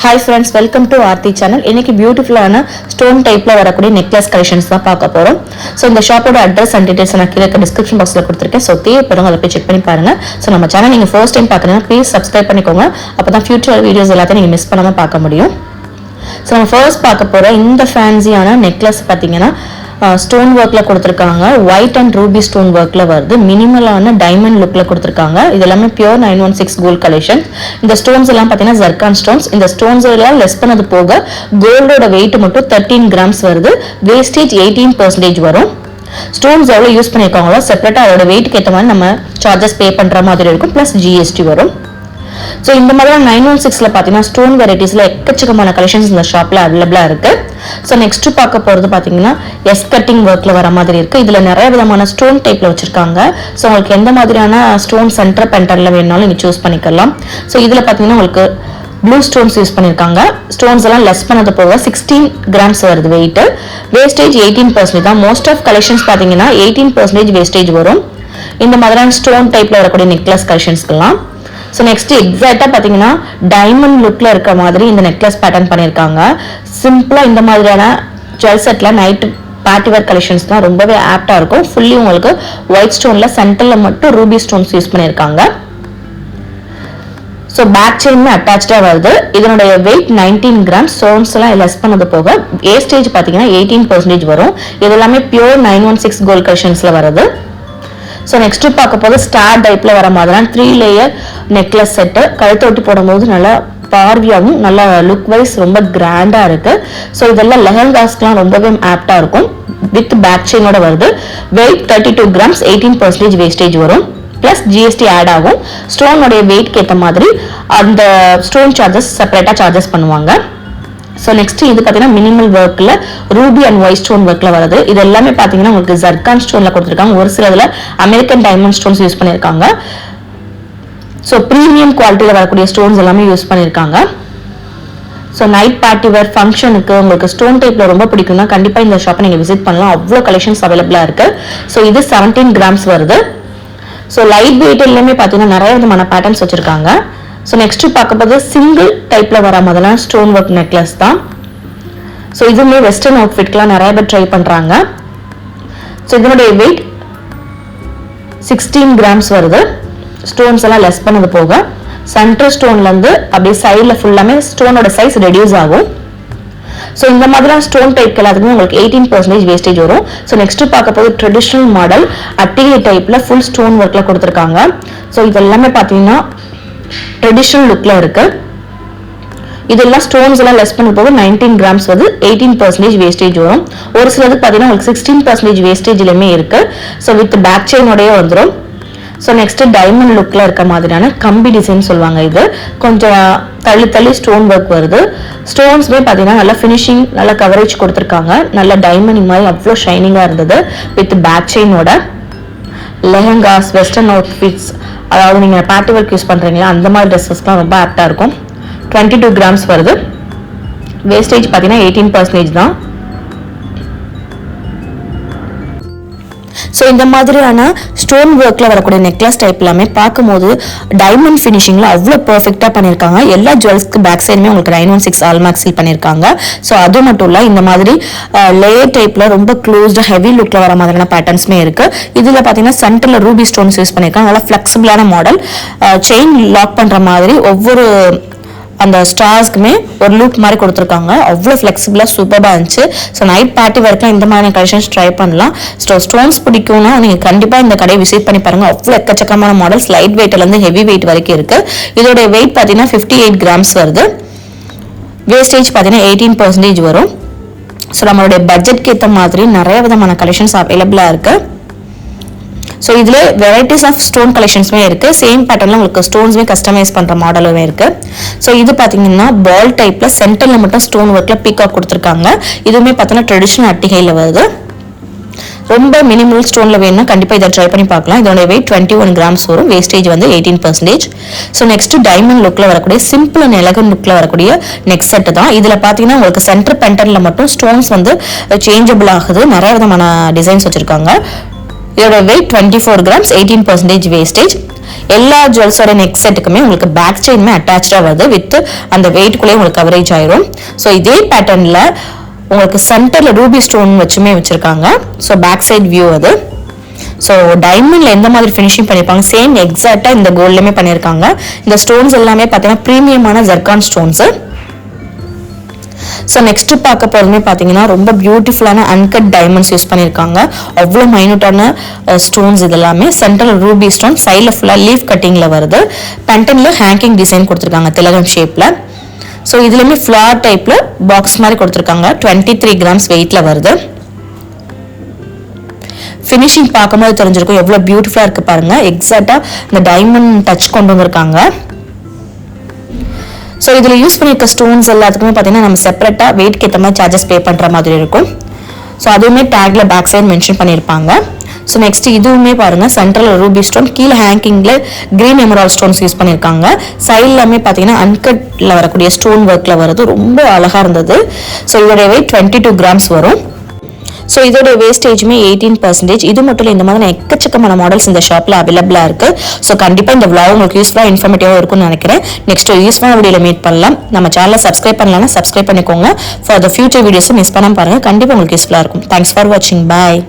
Hi friends, welcome to Aarthi channel. இன்னைக்கு பியூட்டிஃபுல்லான stone டைப்ல வரக்கூடிய நெக்லஸ் கலெக்ஷன்ஸ் தான் பார்க்க போறோம். சோ இந்த ஷாப்போட அட்ரஸ் அண்ட் டீடைல்ஸ் நான் கீழ டிஸ்கிரிப்ஷன் பாக்ஸ்ல கொடுத்திருக்கேன். சோ தேவைப்படுறவங்க அதை போய் செக் பண்ணி பாருங்க. சோ நம்ம சேனல் நீங்க ஃபர்ஸ்ட் டைம் பார்க்கறீங்கன்னா ப்ளீஸ் சப்ஸ்கிரைப் பண்ணிக்கோங்க. அப்பதான் ஃபியூச்சர் வீடியோஸ் எல்லாத்தையும் நீங்க மிஸ் பண்ணாம பார்க்க முடியும். சோ நம்ம ஃபர்ஸ்ட் பார்க்க போற இந்த ஃபேன்சியான நெக்லஸ் பாத்தீங்கன்னா ஸ்டோன் ஒர்க்ல கொடுத்திருக்காங்க. ஒயிட் அண்ட் ரூபி ஸ்டோன் ஒர்க்ல வருது. மினிமலான டைமண்ட் லுக்ல கொடுத்திருக்காங்க. இது எல்லாமே பியூர் 916 கோல்ட் கலெக்ஷன். இந்த ஸ்டோன்ஸ் எல்லாம் பாத்தீங்கன்னா ஜர்கான் ஸ்டோன்ஸ். இந்த ஸ்டோன்ஸ் எல்லாம் லெஸ் பண்ணது போக கோல்டோட வெயிட் மட்டும் 13 கிராம்ஸ் வருது. வேஸ்டேஜ் 18% வரும். ஸ்டோன்ஸ் எவ்வளவு யூஸ் பண்ணிருக்காங்களோ செப்பரேட்டா அதோட வெயிட்க்கு ஏற்ற மாதிரி நம்ம சார்ஜஸ் பே பண்ற மாதிரி இருக்கும். பிளஸ் GST வரும். சோ இந்த மாதிரி 916ல பாத்தீங்கன்னா ஸ்டோன் வெரைட்டிஸ்ல எக்கச்சக்கமான கலெக்ஷன்ஸ் இந்த ஷாப்ல அவைலபிளா இருக்கு. சோ நெக்ஸ்ட் பார்க்க போறது பாத்தீங்கன்னா எஸ் கட்டிங் ஒர்க்ல வர மாதிரி இருக்கு. இதுல நிறைய விதமான ஸ்டோன் டைப்ல வச்சிருக்காங்க. சோ உங்களுக்கு எந்த மாதிரியான ஸ்டோன் சென்டர் பேட்டர்ன்ல வேணாலும் நீங்க சூஸ் பண்ணிக்கலாம். சோ இதுல பாத்தீங்கன்னா உங்களுக்கு ப்ளூ ஸ்டோன்ஸ் யூஸ் பண்ணிருக்காங்க. ஸ்டோன்ஸ் எல்லாம் லெஸ் பண்ணது போக 16 கிராம்ஸ் வருது வெயிட். வேஸ்டேஜ் 18% தான். மோஸ்ட் ஆஃப் கலெக்ஷன்ஸ் பாத்தீங்கன்னா 18% வேஸ்டேஜ் வரும். இந்த மாதிரியான ஸ்டோன் டைப்ல வரக்கூடிய நெக்லஸ் கலெக்ஷன்ஸ்க்குலாம். ஸோ நெக்ஸ்ட் எக்ஸாக்டா பாத்தீங்கன்னா டைமண்ட் லுக்ல இருக்க மாதிரி இந்த நெக்லஸ் பேட்டர்ன் பண்ணிருக்காங்க. சிம்பிளா இந்த மாதிரியான ஜுவல் செட்ல நைட் பார்ட்டி வேர் கலெக்ஷன்ஸ் தான் ரொம்பவே ஆப்டா இருக்கும். ஃபுல்லி உங்களுக்கு ஒயிட் ஸ்டோன்ல சென்டர்ல மட்டும் ரூபி ஸ்டோன்ஸ் யூஸ் பண்ணிருக்காங்க. ஸோ பேக் செயினுமே அட்டாச்சா வருது. இதனுடைய வெயிட் 19 கிராம். ஸ்டோன்ஸ் எல்லாம் லெஸ் பண்ணது போக வேஸ்டேஜ் பாத்தீங்கன்னா 18% வரும். இது எல்லாமே பியூர் 916 கோல்ட் கலெக்ஷன்ஸ்ல வருது. ஸோ நெக்ஸ்ட் பார்க்க போது ஸ்டார் டைப்ல வர மாதிரியான 3 லேயர் நெக்லஸ் செட்டு. கழுத்தை ஒட்டி போடும்போது நல்லா பார்வையாகவும் நல்லா லுக் வைஸ் ரொம்ப கிராண்டா இருக்கு. ஸோ இதெல்லாம் லெஹங்காஸ்க்குலாம் ரொம்பவே ஆப்டா இருக்கும். வித் பேக் செயினோட வருது. Weight 32 grams. 18% வேஸ்டேஜ் வரும். பிளஸ் GST ஆட் ஆகும். ஸ்டோனோட வெயிட்க்கு ஏற்ற மாதிரி அந்த ஸ்டோன் சார்ஜஸ் செப்பரேட்டா சார்ஜஸ் பண்ணுவாங்க. ஸோ நெக்ஸ்ட் இது பார்த்தீங்கன்னா மினிமல் ஒர்க்ல ரூபி அண்ட் ஒயிட் ஸ்டோன் ஒர்க்ல வருது. இது எல்லாமே பார்த்தீங்கன்னா உங்களுக்கு ஜர்கான் ஸ்டோன்ல கொடுத்துருக்காங்க. ஒரு சில இதுல அமெரிக்கன் டைமண்ட் ஸ்டோன்ஸ் யூஸ் பண்ணியிருக்காங்க. ஸோ ப்ரீமியம் குவாலிட்டியில வரக்கூடிய ஸ்டோன்ஸ் எல்லாமே யூஸ் பண்ணியிருக்காங்க. ஸோ நைட் பார்ட்டி வேர் ஃபங்க்ஷனுக்கு உங்களுக்கு ஸ்டோன் டைப்ல ரொம்ப பிடிக்கும்னா கண்டிப்பா இந்த ஷாப்பை நீங்க விசிட் பண்ணலாம். அவ்வளோ கலெக்ஷன்ஸ் அவைலபிளா இருக்கு. ஸோ இது 17 கிராம்ஸ் வருது. ஸோ லைட் வெயிட் எல்லாமே பார்த்தீங்கன்னா நிறைய விதமான பேட்டர்ன்ஸ் வச்சிருக்காங்க. ஸோ நெக்ஸ்ட் பார்க்கும்போது சிங்கிள் டைப்ல வர மாதிரிலாம் ஸ்டோன் ஒர்க் நெக்லஸ் தான். ஸோ இதுவுமே வெஸ்டர்ன் அவுட்ஃபிட்லாம் நிறைய பேர் ட்ரை பண்றாங்க. ஸோ இதனுடைய வெயிட் 16 கிராம்ஸ் வருது. ஸ்டோன்ஸ் எல்லாம் லெஸ் பண்ணது போக சென்டர் ஸ்டோன்ல இருந்து அப்படியே சைட்ல ஃபுல்லாமே ஸ்டோனோட சைஸ் ரெடியூஸ் ஆகும். ஸோ இந்த மாதிரிலாம் ஸ்டோன் டைப் எல்லாத்துக்குமே உங்களுக்கு 18% வேஸ்டேஜ் வரும். ஸோ நெக்ஸ்ட் பார்க்க போது ட்ரெடிஷனல் மாடல் அட்டிகை டைப்ல ஃபுல் ஸ்டோன் ஒர்க்ல கொடுத்துருக்காங்க. ஸோ இது எல்லாமே பார்த்தீங்கன்னா ட்ரெடிஷனல் லுக்ல இருக்கு. இதெல்லாம் ஸ்டோன்ஸ் எல்லாம் லெஸ் பண்ண போக 19 கிராம்ஸ் வந்து 18% வேஸ்டேஜ் வரும். ஒரு சிலது பாத்தீங்கன்னா உங்களுக்கு 16% வேஸ்டேஜ்லயுமே இருக்கு. ஸோ வித் பேக் செயினோடய வந்துடும். ஸோ நெக்ஸ்ட் டைமண்ட் லுக்ல இருக்க மாதிரியான கம்பி டிசைன் சொல்லுவாங்க. இது கொஞ்சம் தள்ளி தள்ளி ஸ்டோன் ஒர்க் வருது. ஸ்டோன்ஸ்மே பாத்தீங்கன்னா நல்லா ஃபினிஷிங் நல்லா கவரேஜ் கொடுத்துருக்காங்க. நல்ல டைமண்ட் மாதிரி அவ்வளோ ஷைனிங்கா இருந்தது. வித் பேக் செயினோட லெஹங்காஸ் வெஸ்டர்ன் அவுட்ஃபிட்ஸ் அதாவது நீங்க பார்ட்டி ஒர்க் யூஸ் பண்றீங்களா அந்த மாதிரி ட்ரெஸ்ஸஸ்லாம் ரொம்ப ஆப்டா இருக்கும். 22 கிராம்ஸ் வருது. வேஸ்டேஜ் பாத்தீங்கன்னா 18% தான். ஸோ இந்த மாதிரியான ஸ்டோன் ஒர்க்ல வரக்கூடிய நெக்லஸ் டைப் எல்லாமே பார்க்கும்போது டைமண்ட் ஃபினிஷிங்ல அவ்வளோ பெர்ஃபெக்டா பண்ணியிருக்காங்க. எல்லா ஜுவல்ஸ்க்கு பேக் சைடுமே உங்களுக்கு 916 ஆல்மார்க் சீல் பண்ணியிருக்காங்க. ஸோ அது மட்டும் இல்ல இந்த மாதிரி லேயர் டைப்ல ரொம்ப க்ளோஸ்டு ஹெவி லுக்ல வர மாதிரியான பேட்டர்ன்ஸ்மே இருக்கு. இதுல பாத்தீங்கன்னா சென்டர்ல ரூபி ஸ்டோன்ஸ் யூஸ் பண்ணியிருக்காங்க. நல்லா ஃபிளெக்சிபிளான மாடல். செயின் லாக் பண்ற மாதிரி ஒவ்வொரு அந்த ஸ்டார்ஸ்க்குமே ஒரு லூப் மாதிரி கொடுத்துருக்காங்க. அவ்வளோ ஃபிளெக்சிபிளா சூப்பராக இருந்துச்சு. ஸோ நைட் பார்ட்டி வரைக்கும் இந்த மாதிரி கலெக்ஷன்ஸ் ட்ரை பண்ணலாம். ஸ்டோன்ஸ் பிடிக்கும்னா நீங்க கண்டிப்பா இந்த கடையை விசிட் பண்ணி பாருங்க. அவ்வளோ எக்கச்சக்கமான மாடல்ஸ் லைட் வெயிட்ல இருந்து ஹெவி வெயிட் வரைக்கும் இருக்கு. இதோட வெயிட் பார்த்தீங்கன்னா 58 கிராம்ஸ் வருது. வேஸ்டேஜ் பார்த்தீங்கன்னா 18% வரும். ஸோ நம்மளுடைய பட்ஜெட்க்கு ஏற்ற மாதிரி நிறைய விதமான கலெக்ஷன்ஸ் அவைலபிளா இருக்கு. ஸோ இதுல வெரைட்டிஸ் ஆஃப் ஸ்டோன் கலெக்ஷன்ஸ்மே இருக்கு. சேம் பேட்டர்ன்ல உங்களுக்கு ஸ்டோன்ஸ்மே கஸ்டமைஸ் பண்ற மாடலுமே இருக்கு. ஸோ இது பாத்தீங்கன்னா பால் டைப்ல சென்டர்ல மட்டும் ஸ்டோன் ஒர்க்ல பீகாக் கொடுத்துருக்காங்க. இதுவுமே பார்த்தீங்கன்னா ட்ரெடிஷனல் அட்டிகைல வருது. ரொம்ப மினிமல் ஸ்டோன்ல வேணும்னா கண்டிப்பா இதை ட்ரை பண்ணி பார்க்கலாம். இதோட வெயிட் 21 கிராம்ஸ் வரும். வேஸ்டேஜ் வந்து 18%. ஸோ நெக்ஸ்ட் டைமண்ட் லுக்ல வரக்கூடிய சிம்பிள் அண்ட் எலகன்ட் லுக்ல வரக்கூடிய நெக் செட் தான். இதுல பாத்தீங்கன்னா உங்களுக்கு சென்டர் பேட்டர்ன்ல மட்டும் ஸ்டோன்ஸ் வந்து சேஞ்சபிள் ஆகுது. நிறைய விதமான டிசைன்ஸ் வச்சிருக்காங்க. இதோட வெயிட் 24 கிராம்ஸ். 18% வேஸ்டேஜ். எல்லா ஜுவல்ஸோட நெக் செட்டுக்குமே உங்களுக்கு பேக் செயினுமே அட்டாச்சா வருது வித் அந்த வெயிட்குள்ளே உங்களுக்கு கவரேஜ் ஆயிரும். ஸோ இதே பேட்டர்ன்ல உங்களுக்கு சென்டர்ல ரூபி ஸ்டோன் வச்சுமே வச்சிருக்காங்க. ஸோ பேக் சைட் வியூ அது. ஸோ டைமண்ட்ல எந்த மாதிரி ஃபினிஷிங் பண்ணியிருப்பாங்க சேம் எக்ஸாக்டா இந்த கோல்ட்லயுமே பண்ணியிருக்காங்க. இந்த ஸ்டோன்ஸ் எல்லாமே பார்த்தீங்கன்னா ப்ரீமியமான ஜர்கான் ஸ்டோன்ஸ். ஸோ நெக்ஸ்ட் பார்க்க போறதுமே பார்த்தீங்கன்னா ரொம்ப பியூட்டிஃபுல்லான அன்கட் டைமண்ட்ஸ் யூஸ் பண்ணியிருக்காங்க. அவ்வளோ மைனூட்டான ஸ்டோன்ஸ் இதெல்லாமே. சென்ட்ரல் ரூபி ஸ்டோன், சைடில் ஃபுல்லாக லீஃப் கட்டிங்ல வருது. பேண்டன்ல ஹேங்கிங் டிசைன் கொடுத்துருக்காங்க திலகம் ஷேப்ல. ஸோ இதுலயுமே ஃபிளார் டைப்ல பாக்ஸ் மாதிரி கொடுத்துருக்காங்க. 23 கிராம்ஸ் வெயிட்ல வருது. ஃபினிஷிங் பார்க்கும்போது தெரிஞ்சிருக்கும் எவ்வளவு பியூட்டிஃபுல்லா இருக்கு பாருங்க. எக்ஸாக்டா இந்த டைமண்ட் டச் கொண்டு வந்திருக்காங்க. ஸோ இதுல யூஸ் பண்ணிருக்க ஸ்டோன்ஸ் எல்லாத்துக்குமே பார்த்தீங்கன்னா நம்ம செப்பரேட்டா வெயிட்க்கு ஏற்ற மாதிரி சார்ஜஸ் பே பண்ற மாதிரி இருக்கும். ஸோ அதுவுமே டேக்ல பேக் சைடு மென்ஷன் பண்ணியிருப்பாங்க. ஸோ நெக்ஸ்ட் இதுவுமே பாருங்க சென்ட்ரல் ரூபி ஸ்டோன், கீழே ஹேங்கிங்ல கிரீன் எமரால்ட் ஸ்டோன்ஸ் யூஸ் பண்ணியிருக்காங்க. சைட்ல எல்லாமே பார்த்தீங்கன்னா அன்கட்ல வரக்கூடிய ஸ்டோன் ஒர்க்ல வருது. ரொம்ப அழகா இருந்தது. ஸோ இதோட வெயிட் 22 கிராம்ஸ் வரும். ஸோ இதோட வேஸ்டேஜுமே 18%. இது மட்டும் இல்லை, இந்த மாதிரி எக்கச்சக்கமான மாடல்ஸ் இந்த ஷாப்ல அவைலபிளா இருக்கு. ஸோ கண்டிப்பா இந்த vlog உங்களுக்கு யூஸ்ஃபுல்லா இன்ஃபர்மேட்டிவா இருக்கும்னு நினைக்கிறேன். நெக்ஸ்ட் யூஸ்ஃபுல்லான வீடியோல மீட் பண்ணலாம். நம்ம சேனலை சப்ஸ்கிரைப் பண்ணலாம், சப்ஸ்கிரைப் பண்ணிக்கோங்க. For the future videos miss பண்ணாம பாருங்க. கண்டிப்பா உங்களுக்கு யூஸ்ஃபுல்லா இருக்கும். தேங்க்ஸ் ஃபார் வாட்சிங். பாய்.